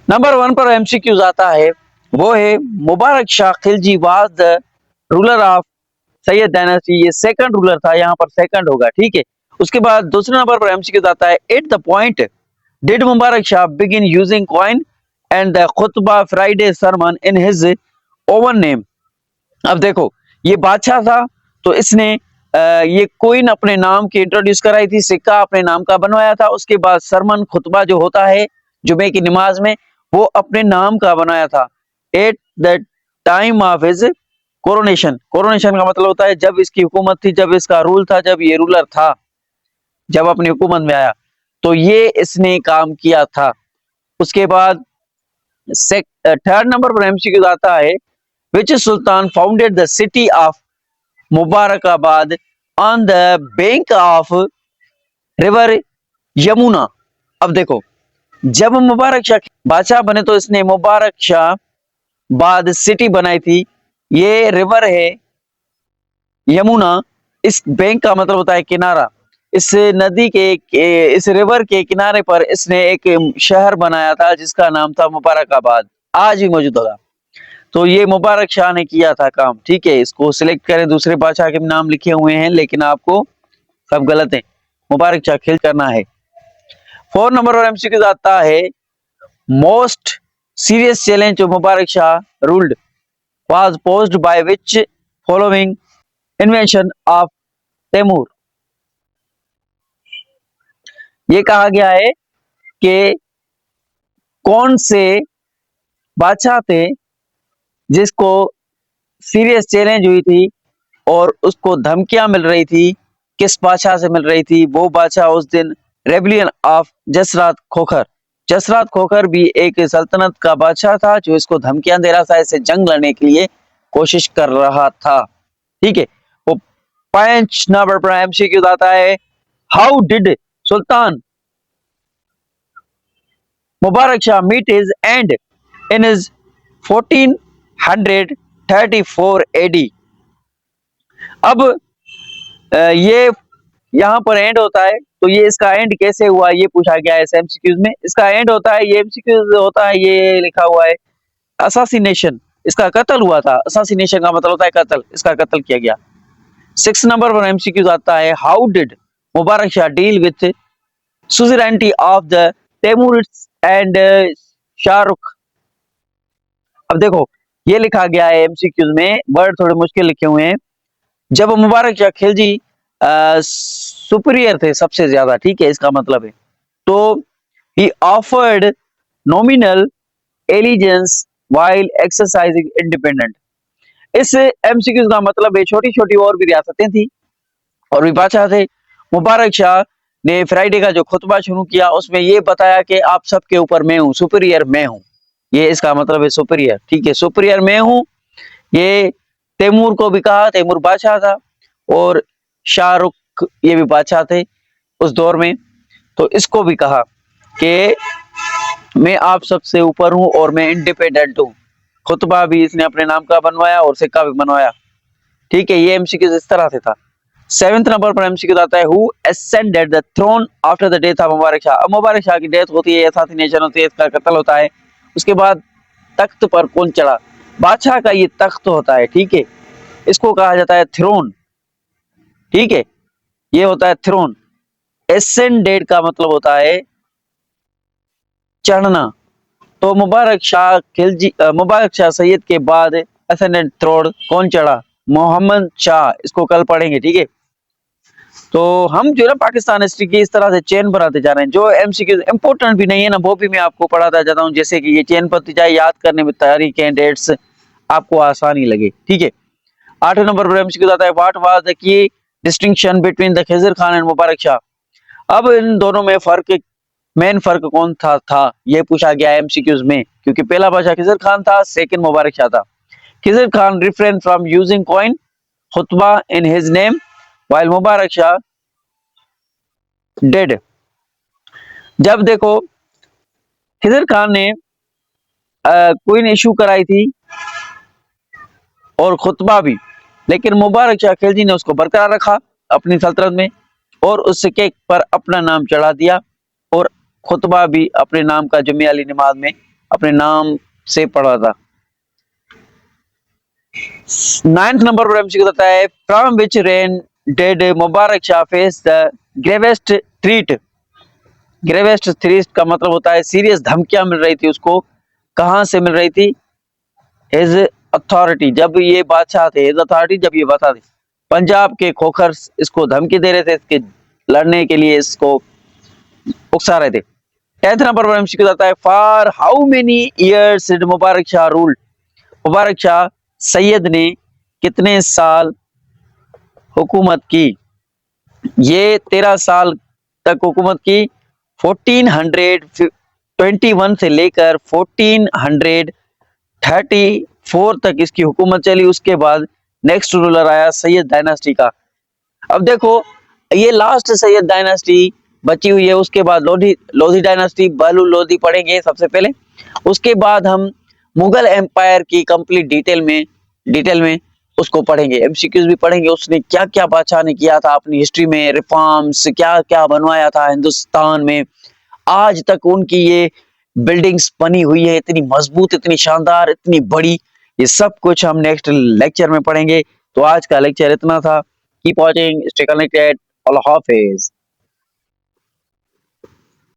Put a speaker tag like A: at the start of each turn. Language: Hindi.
A: नंबर 1 पर एमसीक्यूज आता है, वो है Mubarak Shah Khilji was the ruler of Sayyid dynasty. ये सेकंड रूलर था, यहाँ पर सेकंड होगा, ठीक है। उसके बाद दूसरे नंबर पर एमसीक्यूज आता है, at the point did Mubarak Shah begin using coin and the khutba Friday sermon in his own name. अब देखो, ये बादशाह था तो इसने ये कोइन अपने नाम की इंट्रोड्यूस कराई थी, सिक्का अपने नाम का बनवाया था। उसके बाद सरमन खुतबा जो होता है जुमे की नमाज में, वो अपने नाम का बनाया था। At the time of his coronation, coronation का मतलब होता है जब इसकी हुकूमत थी, जब इसका रूल था, जब ये रूलर था, जब अपनी हुकूमत में आया, तो ये इसने काम किया था। उसके बाद थर्ड नंबर पर एमसीक्यू आता है, which sultan founded the city of Mubarakabad on the bank of river Yamuna. अब देखो, जब मुबारक शाह बादशाह बने तो इसने मुबारक शाह बाद सिटी बनाई थी। ये रिवर है यमुना, इस बैंक का मतलब होता है किनारा। इस नदी के इस रिवर के किनारे पर इसने एक शहर बनाया था जिसका नाम था मुबारकाबाद, आज भी मौजूद होगा। तो ये मुबारक शाह ने किया था काम, ठीक है। इसको सिलेक्ट करें, दूसरे बादशाह के नाम लिखे हुए हैं लेकिन आपको सब गलत है, मुबारक शाह खिल करना है। 4 नंबर और एमसीक्यू आता है, मोस्ट सीरियस चैलेंज जो Mubarak Shah ruled was posed by which following invention of Timur. ये कहा गया है कि कौन से बादशाह थे जिसको सीरियस चैलेंज हुई थी और उसको धमकियां मिल रही थी, किस बादशाह से मिल रही थी? वो बादशाह उस दिन रेबलियन ऑफ जसरात खोखर, जसरात खोखर भी एक सल्तनत का बादशाह था जो इसको धमकियां दे रहा था, इससे जंग लड़ने के लिए कोशिश कर रहा था, ठीक है। वो 5 नंबर पर एमसीक्यू आता है, how did Sultan Mubarak Shah meet his end in his 1434 AD. अब ये यहाँ पर एंड होता है, तो ये इसका एंड कैसे हुआ ये पूछा गया है एमसीक्यूज में। इसका एंड होता है, ये एमसीक्यूज होता है, ये लिखा हुआ है असासिनेशन, इसका कत्ल हुआ था। असासिनेशन का मतलब होता है कत्ल, इसका कत्ल किया गया। 6 नंबर पर एमसीक्यूज आता है, how did Mubarak Shah deal with suzerainty of the Timurids and Shahrukh. अब देखो, ये लिखा गया है एमसीक्यूज में, वर्ड थोड़े मुश्किल लिखे हुए हैं। जब मुबारक शाह खिलजी सुपीरियर थे सबसे ज्यादा, ठीक है, इसका मतलब है, तो ही offered nominal allegiance while exercising independent. इस एमसीक्यूज का मतलब है छोटी छोटी और भी रियासतें थी और भी बादशाह थे। मुबारक शाह ने फ्राइडे का जो खुतबा शुरू किया उसमें ये बताया कि आप सबके ऊपर मैं हूँ, सुपीरियर मैं हूँ, ये इसका मतलब है सुपीरियर, ठीक है, सुपीरियर मैं हूँ। ये तैमूर को भी कहा, तैमूर बादशाह था और शाहरुख ये भी बादशाह थे उस दौर में, तो इसको भी कहा कि मैं आप सबसे ऊपर हूं और मैं इंडिपेंडेंट हूं। खुतबा भी इसने अपने नाम का बनवाया और सिक्का भी बनवाया, ठीक है। ये एमसीक्यू इस तरह से था। 7th नंबर पर एमसीक्यू आता है, who ascended the throne after the death of Mubarak Shah. अब मुबारक शाह की डेथ होती है, असैसिनेशन होती है, इसका कत्ल होता है, उसके बाद तख्त पर कौन चढ़ा? बादशाह का ये तख्त होता है, ठीक है, इसको कहा जाता है थ्रोन, ठीक है, ये होता है थ्रोन। एसेंडेड का मतलब होता है चढ़ना। तो मुबारक शाह खिलजी मुबारक शाह सैयद के बाद एसेंडेड थ्रोन कौन चढ़ा? मोहम्मद शाह, इसको कल पढ़ेंगे, ठीक है। तो हम जो है ना पाकिस्तान हिस्ट्री की इस तरह से चेन बनाते जा रहे हैं, जो एमसीक्यू इंपॉर्टेंट भी नहीं है ना वो भी मैं आपको पढ़ाता जाता हूँ, जैसे कि ये चेन बनती जाए, याद करने में तारीखें डेट्स आपको आसानी लगे, ठीक है। 8 नंबर पर एमसीक्यू आता है, what was the key distinction between the Khizr Khan and Mubarak Shah. अब इन दोनों में फर्क, मेन फर्क कौन था ये पूछा गया एमसीक्यूज में, क्योंकि पहला बादशाह खिज़र खान था, सेकंड मुबारक शाह था। Khizr Khan refrain from using coin khutba in his name while Mubarak Shah did. जब देखो खिज़र खान ने कॉइन इशू कराई थी और खुतबा भी, लेकिन मुबारक शाह खिलजी ने उसको बरकरार रखा अपनी सल्तनत में और उस सिक्के पर अपना नाम चढ़ा दिया और खुतबा भी अपने नाम का जुमे वाली नमाज में अपने नाम से पढ़ा था। 9th नंबर पर एमसीक्यू बताता है, from which rain did Mubarak Shah face the gravest threat. Gravest threat का मतलब होता है सीरियस धमकियां मिल रही थी उसको। कहां से मिल रही थी? हिज अथॉरिटी, जब ये बादशाह थे, हिज अथॉरिटी जब ये बादशाह थे, पंजाब के खोखर इसको धमकी दे रहे थे, इसके लड़ने के लिए इसको उकसा रहे थे। 10th नंबर पर एमसीक्यू आता है, for how many years did Mubarak Shah rule. Mubarak Shah Sayyid ने कितने साल हुकूमत की? ये 13 साल तक हुकूमत की। 1421 से लेकर 1434 तक इसकी हुकूमत चली। उसके बाद नेक्स्ट रूलर आया सैयद डायनास्टी का। अब देखो, ये लास्ट सैयद डायनास्टी बची हुई है। उसके बाद लोधी डायनास्टी, बहलुल लोधी पढ़ेंगे सबसे पहले। उसके बाद हम मुगल एम्पायर की कंप्लीट डिटेल में उसको पढ़ेंगे। एमसीक्यूज भी पढ़ेंगे, उसने क्या क्या बादशाह ने किया था अपनी हिस्ट्री में, रिफॉर्म्स क्या क्या बनवाया था हिंदुस्तान में, आज तक उनकी ये बिल्डिंग्स बनी हुई है, इतनी मजबूत, इतनी शानदार, इतनी बड़ी। ये सब कुछ हम नेक्स्ट लेक्चर में पढ़ेंगे। तो आज का लेक्चर इतना था। Keep watching, stay connected. अल्लाह हाफिज।